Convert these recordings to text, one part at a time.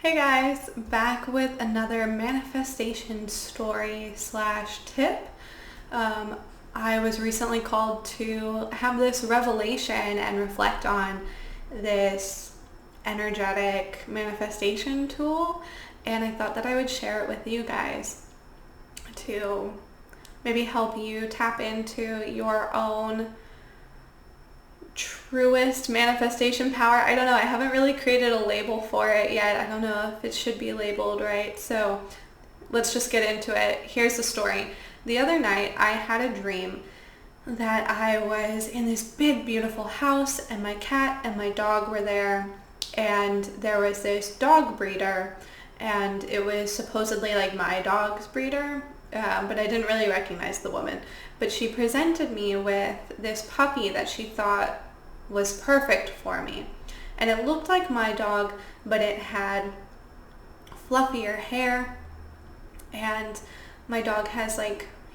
Hey guys, back with another manifestation story slash tip. I was recently called to have this revelation and reflect on this energetic manifestation tool, and I thought that I would share it with you guys to maybe help you tap into your own truest manifestation power. I don't know. I haven't really created a label for it yet. I don't know if it should be labeled right. So let's just get into it. Here's the story. The other night I had a dream that I was in this big, beautiful house and my cat and my dog were there, and there was this dog breeder, and it was supposedly like my dog's breeder. But I didn't really recognize the woman. But she presented me with this puppy that she thought was perfect for me. And it looked like my dog, but it had fluffier hair. And my dog has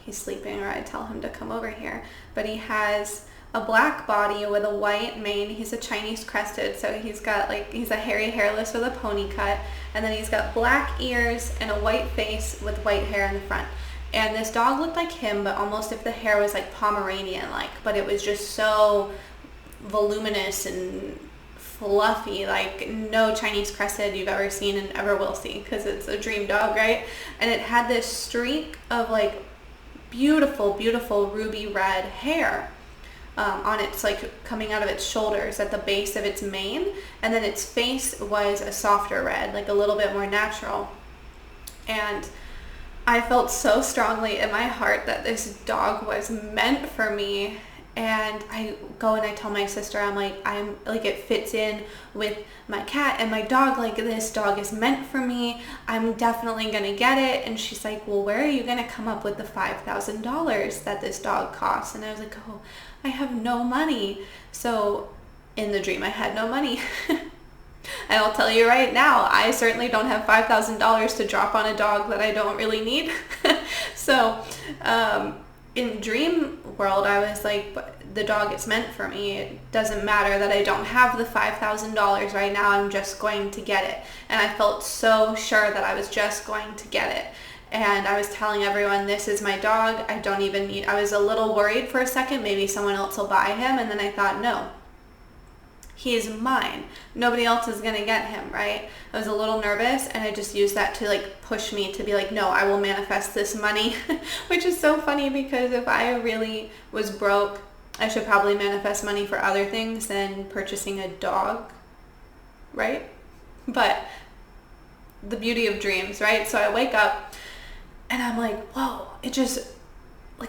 he's sleeping, or I tell him to come over here. But he has a black body with a white mane. He's a Chinese crested, so he's got he's a hairy hairless with a pony cut. And then he's got black ears and a white face with white hair in the front. And this dog looked like him, but almost if the hair was like Pomeranian-like, but it was just so voluminous and fluffy, like no Chinese crested you've ever seen and ever will see, because it's a dream dog, right? And it had this streak of beautiful, beautiful ruby red hair on its coming out of its shoulders at the base of its mane, and then its face was a softer red, like a little bit more natural. And I felt so strongly in my heart that this dog was meant for me. And I go and I tell my sister, it fits in with my cat and my dog. This dog is meant for me. I'm definitely going to get it. And she's like, well, where are you going to come up with the $5,000 that this dog costs? And I was like, oh, I have no money. So in the dream, I had no money. And I'll tell you right now, I certainly don't have $5,000 to drop on a dog that I don't really need. So in dream world, I was like, the dog is meant for me. It doesn't matter that I don't have the $5,000 right now. I'm just going to get it. And I felt so sure that I was just going to get it. And I was telling everyone, this is my dog. I was a little worried for a second. Maybe someone else will buy him. And then I thought, no. He is mine. Nobody else is going to get him, right? I was a little nervous, and I just used that to push me to be no, I will manifest this money, which is so funny, because if I really was broke, I should probably manifest money for other things than purchasing a dog, right? But the beauty of dreams, right? So I wake up and I'm like, whoa, it just,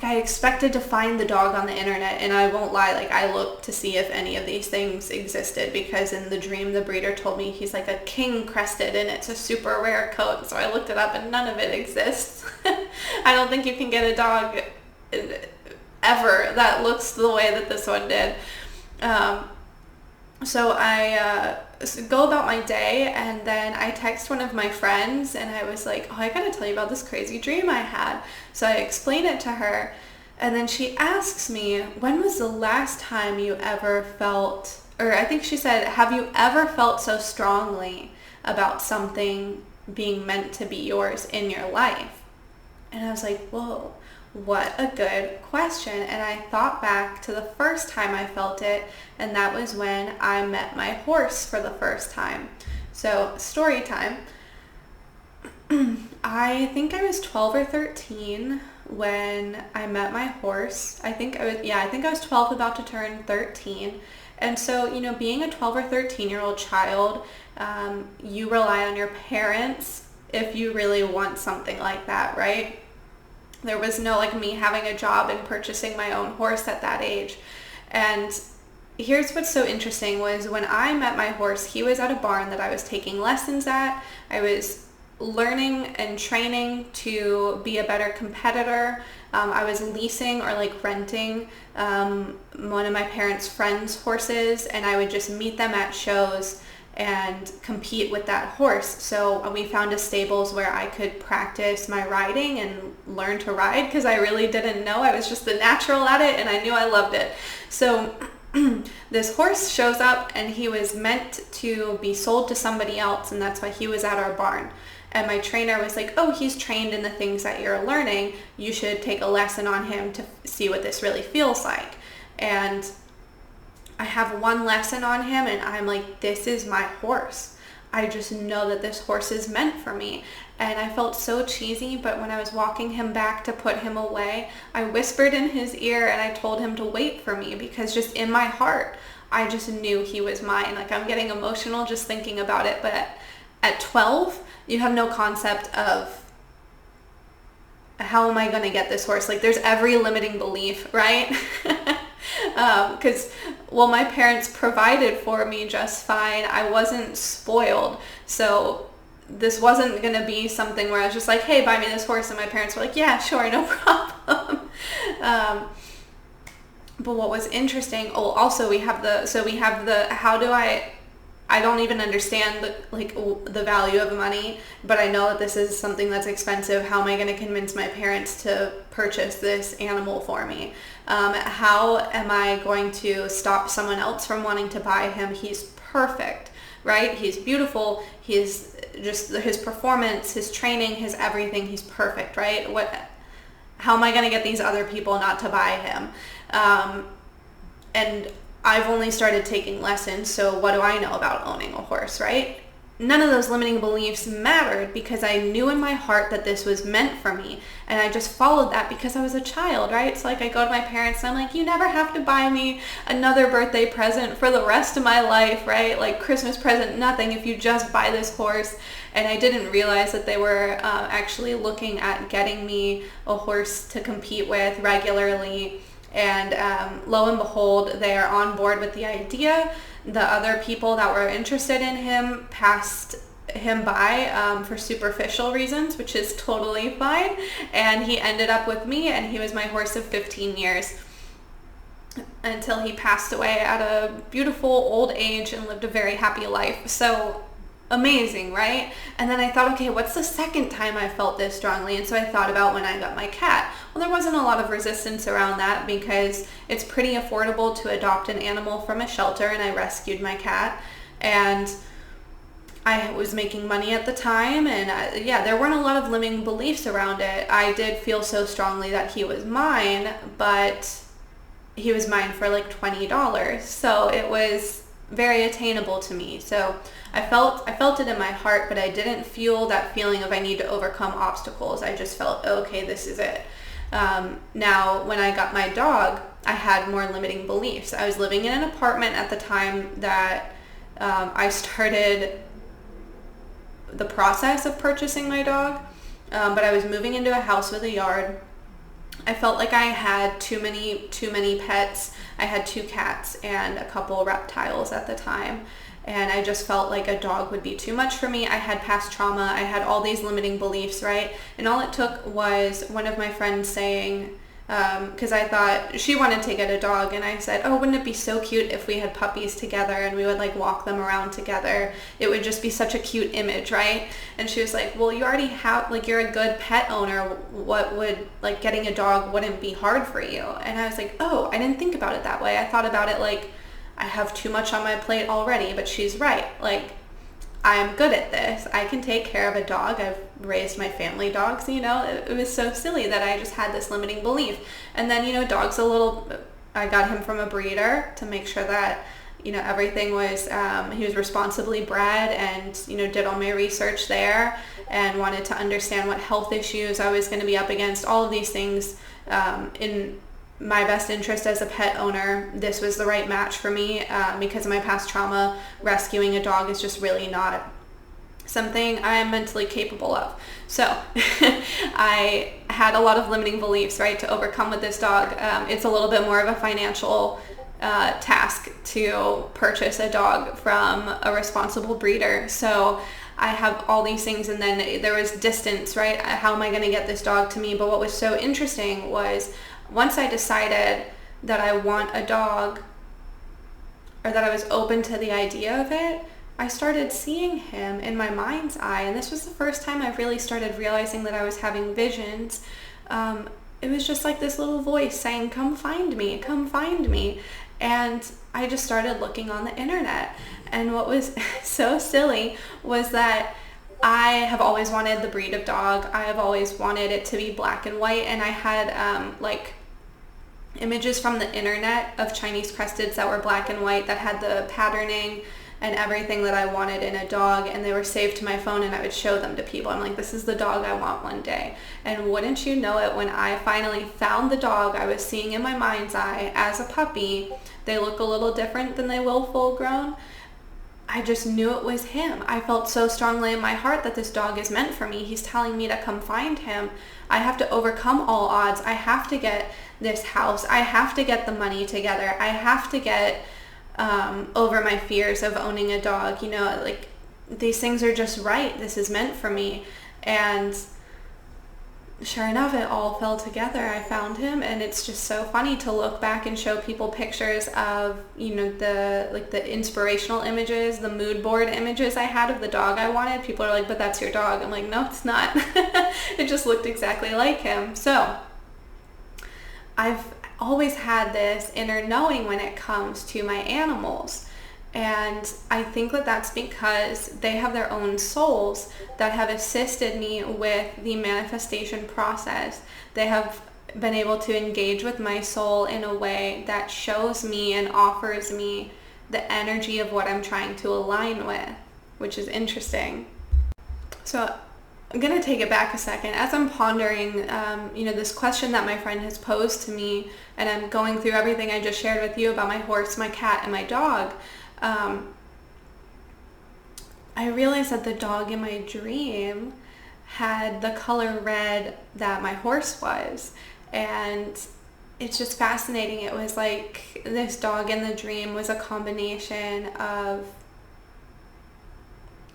I expected to find the dog on the internet, and I won't lie, I looked to see if any of these things existed, because in the dream the breeder told me he's a king crested and it's a super rare coat. So I looked it up and none of it exists. I don't think you can get a dog ever that looks the way that this one did. So I go about my day, and then I text one of my friends, and I was like, oh, I gotta tell you about this crazy dream I had. So I explain it to her, and then she asks me, when was the last time you ever felt, or I think she said, have you ever felt so strongly about something being meant to be yours in your life? And I was like, whoa. What a good question. And I thought back to the first time I felt it, and that was when I met my horse for the first time. So story time. I think I was 12 or 13 when I met my horse. I think I was 12, about to turn 13. And so, being a 12 or 13-year-old child, you rely on your parents if you really want something like that, right? There was no me having a job and purchasing my own horse at that age. And here's what's so interesting was when I met my horse, he was at a barn that I was taking lessons at. I was learning and training to be a better competitor. I was leasing or renting one of my parents' friends' horses, and I would just meet them at shows and compete with that horse. So we found a stables where I could practice my riding and learn to ride, because I really didn't know. I was just a natural at it, and I knew I loved it. So this horse shows up, and he was meant to be sold to somebody else, and that's why he was at our barn. And my trainer was like, oh, he's trained in the things that you're learning. You should take a lesson on him to see what this really feels like. And I have one lesson on him, and I'm like, this is my horse. I just know that this horse is meant for me. And I felt so cheesy, but when I was walking him back to put him away, I whispered in his ear and I told him to wait for me, because just in my heart, I just knew he was mine. Like, I'm getting emotional just thinking about it, but at 12, you have no concept of how am I going to get this horse? Like, there's every limiting belief, right? Because, well, my parents provided for me just fine. I wasn't spoiled. So this wasn't going to be something where I was just like, hey, buy me this horse. And my parents were like, yeah, sure, no problem. But what was interesting, also we have the, how do I don't even understand the value of money, but I know that this is something that's expensive. How am I going to convince my parents to purchase this animal for me? How am I going to stop someone else from wanting to buy him? He's perfect, right? He's beautiful. He's just, his performance, his training, his everything, he's perfect, right? How am I going to get these other people not to buy him? And I've only started taking lessons, so what do I know about owning a horse, right? None of those limiting beliefs mattered, because I knew in my heart that this was meant for me, and I just followed that because I was a child, right? So like, I go to my parents and I'm like, you never have to buy me another birthday present for the rest of my life, right? Like, Christmas present, nothing, if you just buy this horse. And I didn't realize that they were actually looking at getting me a horse to compete with regularly. And lo and behold, they are on board with the idea. The other people that were interested in him passed him by for superficial reasons, which is totally fine. And he ended up with me, and he was my horse of 15 years until he passed away at a beautiful old age and lived a very happy life. So amazing, right? And then I thought, okay, what's the second time I felt this strongly? And so I thought about when I got my cat. Well, there wasn't a lot of resistance around that, because it's pretty affordable to adopt an animal from a shelter, and I rescued my cat, and I was making money at the time, and there weren't a lot of limiting beliefs around it. I did feel so strongly that he was mine, but he was mine for like $20, so it was very attainable to me. So I felt it in my heart, but I didn't feel that feeling of I need to overcome obstacles. I just felt, okay, this is it. Now, when I got my dog, I had more limiting beliefs. I was living in an apartment at the time that I started the process of purchasing my dog, but I was moving into a house with a yard. I felt like I had too many pets. I had 2 cats and a couple reptiles at the time, and I just felt like a dog would be too much for me. I had past trauma. I had all these limiting beliefs, right? And all it took was one of my friends saying, because I thought she wanted to get a dog, and I said, oh, wouldn't it be so cute if we had puppies together and we would like walk them around together? It would just be such a cute image, right? And she was like, well, you already have, like, you're a good pet owner. What would, like, getting a dog wouldn't be hard for you? And I was like, oh, I didn't think about it that way. I thought about it like, I have too much on my plate already. But she's right. Like, I'm good at this. I can take care of a dog. I've raised my family dogs, It was so silly that I just had this limiting belief. And then, dogs I got him from a breeder to make sure that, everything was, he was responsibly bred, and, did all my research there, and wanted to understand what health issues I was going to be up against. All of these things in my best interest as a pet owner. This was the right match for me because of my past trauma. Rescuing a dog is just really not something I am mentally capable of. So I had a lot of limiting beliefs, right, to overcome with this dog. It's a little bit more of a financial task to purchase a dog from a responsible breeder. So I have all these things, and then there was distance, right? How am I going to get this dog to me? But what was so interesting was once I decided that I want a dog, or that I was open to the idea of it, I started seeing him in my mind's eye. And this was the first time I really started realizing that I was having visions. It was just like this little voice saying, come find me, come find me. And I just started looking on the internet. And what was so silly was that I have always wanted the breed of dog. I have always wanted it to be black and white. And I had like images from the internet of Chinese Cresteds that were black and white that had the patterning and everything that I wanted in a dog, and they were saved to my phone, and I would show them to people. I'm like, this is the dog I want one day. And wouldn't you know it, when I finally found the dog I was seeing in my mind's eye as a puppy, they look a little different than they will full grown. I just knew it was him. I felt so strongly in my heart that this dog is meant for me. He's telling me to come find him. I have to overcome all odds. I have to get this house. I have to get the money together. I have to get over my fears of owning a dog. You know, like, these things are just right. This is meant for me. And sure enough, it all fell together. I found him, and it's just so funny to look back and show people pictures of, you know, the inspirational images, the mood board images I had of the dog I wanted. People are like, but that's your dog. I'm like, no, it's not. It just looked exactly like him. So I've always had this inner knowing when it comes to my animals. And I think that that's because they have their own souls that have assisted me with the manifestation process. They have been able to engage with my soul in a way that shows me and offers me the energy of what I'm trying to align with, which is interesting. So I'm going to take it back a second. As I'm pondering, this question that my friend has posed to me, and I'm going through everything I just shared with you about my horse, my cat, and my dog, I realized that the dog in my dream had the color red that my horse was. And it's just fascinating. It was like this dog in the dream was a combination of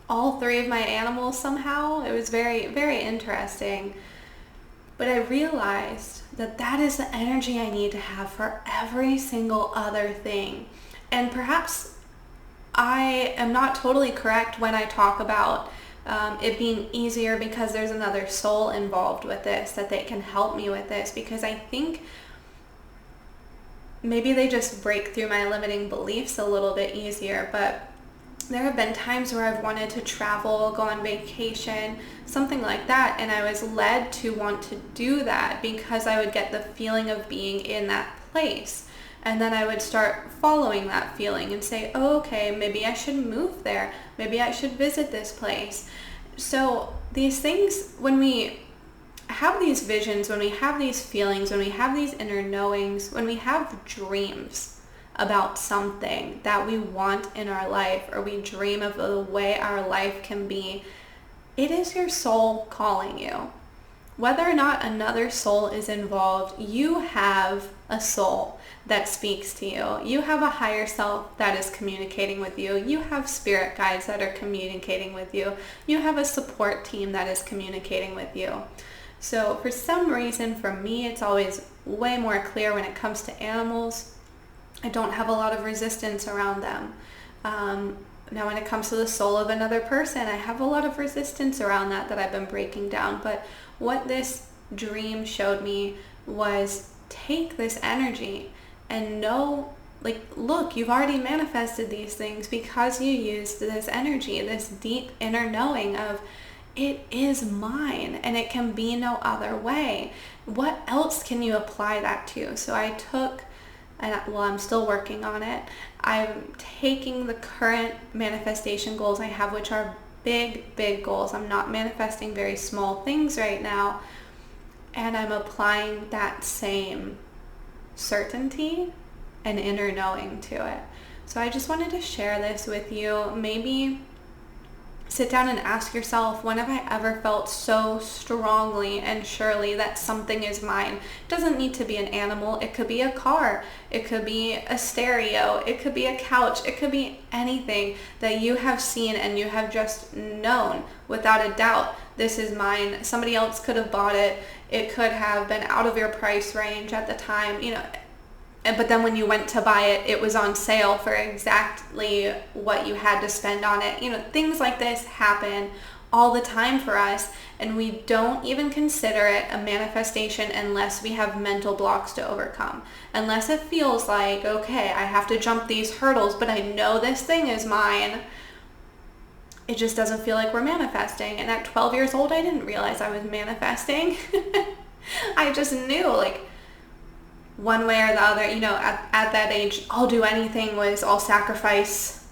all three of my animals somehow. It was very, very interesting. But I realized that that is the energy I need to have for every single other thing. And perhaps I am not totally correct when I talk about it being easier because there's another soul involved with this, that they can help me with this, because I think maybe they just break through my limiting beliefs a little bit easier. But there have been times where I've wanted to travel, go on vacation, something like that, and I was led to want to do that because I would get the feeling of being in that place. And then I would start following that feeling and say, oh, okay, maybe I should move there. Maybe I should visit this place. So these things, when we have these visions, when we have these feelings, when we have these inner knowings, when we have dreams about something that we want in our life, or we dream of the way our life can be, it is your soul calling you. Whether or not another soul is involved, you have a soul that speaks to you. You have a higher self that is communicating with you. You have spirit guides that are communicating with you. You have a support team that is communicating with you. So for some reason, for me, it's always way more clear when it comes to animals. I don't have a lot of resistance around them. Now when it comes to the soul of another person, I have a lot of resistance around that I've been breaking down. But what this dream showed me was, take this energy and know, like, look, you've already manifested these things because you used this energy, this deep inner knowing of, it is mine and it can be no other way. What else can you apply that to? So I took, and I'm still working on it, I'm taking the current manifestation goals I have, which are big, big goals. I'm not manifesting very small things right now. And I'm applying that same certainty and inner knowing to it. So I just wanted to share this with you. Maybe sit down and ask yourself, when have I ever felt so strongly and surely that something is mine? It doesn't need to be an animal. It could be a car. It could be a stereo. It could be a couch. It could be anything that you have seen and you have just known without a doubt, this is mine. Somebody else could have bought it. It could have been out of your price range at the time, but then when you went to buy it, it was on sale for exactly what you had to spend on it. Things like this happen all the time for us, and we don't even consider it a manifestation unless we have mental blocks to overcome. Unless it feels like, okay, I have to jump these hurdles, but I know this thing is mine. It just doesn't feel like we're manifesting. And at 12 years old, I didn't realize I was manifesting. I just knew, like, one way or the other, at that age, I'll do anything was I'll sacrifice,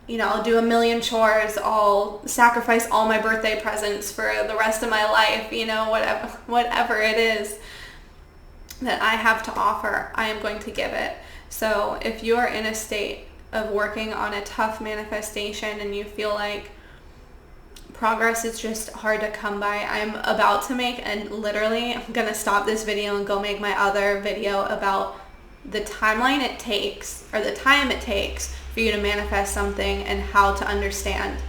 I'll do a million chores, I'll sacrifice all my birthday presents for the rest of my life, whatever it is that I have to offer, I am going to give it. So if you are in a state of working on a tough manifestation and you feel like progress is just hard to come by, I'm about to make, and literally I'm going to stop this video and go make my other video about the timeline it takes, or the time it takes for you to manifest something, and how to understand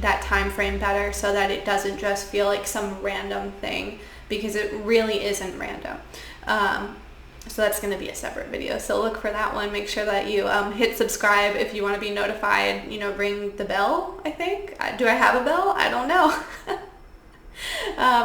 that time frame better so that it doesn't just feel like some random thing, because it really isn't random. So that's going to be a separate video. So look for that one. Make sure that you hit subscribe if you want to be notified. Ring the bell, I think. Do I have a bell? I don't know.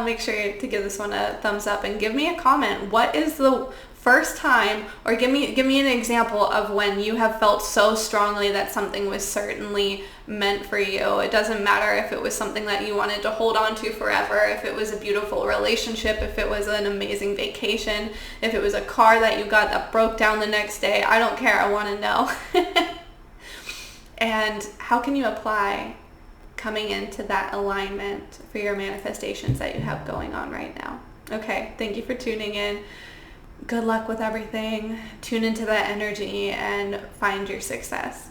Make sure to give this one a thumbs up and give me a comment. What is the first time, or give me an example of when you have felt so strongly that something was certainly meant for you. It doesn't matter if it was something that you wanted to hold on to forever, if it was a beautiful relationship, if it was an amazing vacation, if it was a car that you got that broke down the next day. I don't care. I want to know. And how can you apply coming into that alignment for your manifestations that you have going on right now? Okay, thank you for tuning in. Good luck with everything. Tune into that energy and find your success.